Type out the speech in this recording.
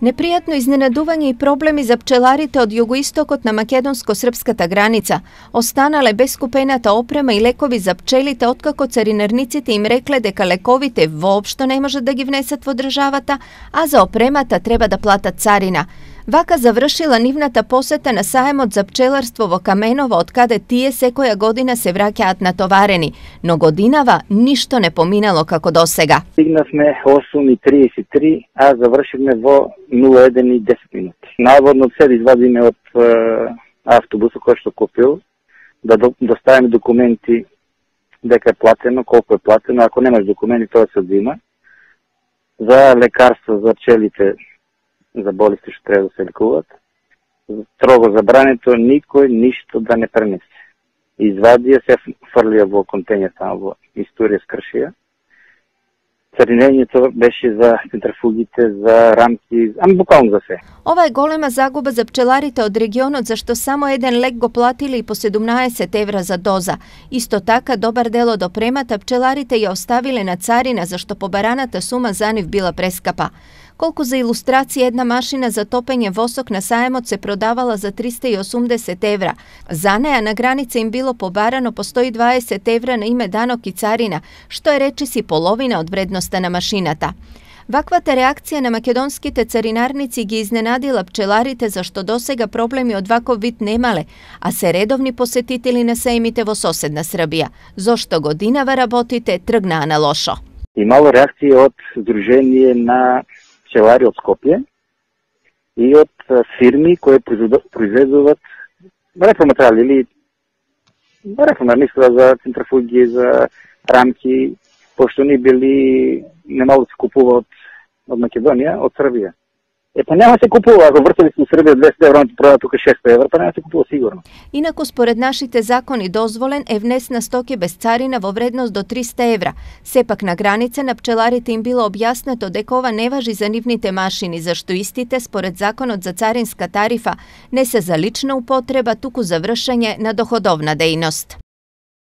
Непријатно изненадување и проблеми за пчеларите од југоистокот на македонско-српската граница. Останале без купената опрема и лекови за пчелите откако царинарниците им рекле дека лековите воопшто не можат да ги внесат во државата, а за опремата треба да платат царина. Вака завршила нивната посета на саемот за пчеларство во Каменово, од каде тие секоја година се враќаат натоварени, но годинава ништо не поминало како досега. Стигнавме 8:33, а завршивме во 01:10 минути. Наводно се извадиме од автобусот кој што купил, да доставиме документи дека е платено, колку е платено, ако немаш документи тоа се одзима. За лекарства за пчелите, за болести што треба да се лекуваат, строго забрането никој ништо да не пренесе. Извадија се фрлија во контењер таму во Историја скршија. Царинењето беше за центрафугите, за рамки, буквално за се. Ова е голема загуба за пчеларите од регионот, зашто само еден лек го платиле и по 17 евра за доза. Исто така, добар дел од опремата пчеларите ја оставиле на царина, зашто побараната сума за нив била прескапа. Колку за илустрација, една машина за топење восок на саемот се продавала за 380 евра. За неа на граница им било побарано по 120 евра на име данок и царина, што е речиси половина од вредноста на машината. Ваквата реакција на македонските царинарници ги изненадила пчеларите, зашто досега проблеми од ваков вид немале, а се редовни посетители на саемите во соседна Србија, зошто годинава работите тргнаа на лошо. Имало реакција од Сдружение на пчелари од Скопје и од фирми кои произведуваат репроматеријали или мисла за центрафуги, за рамки, пошто не мало да се купува од Македонија, од Србија. Няма се купува, ако вртали се у Србија 200 евра, продава тука 600 евра, няма се купува сигурно. Инаку, според нашите закони дозволен е внес на стоки без царина во вредност до 300 евра. Сепак на граница на пчеларите им било објаснето дека ова не важи за нивните машини, зашто истите, според законот за царинска тарифа, не се за лична употреба, туку за вршење на доходовна дејност.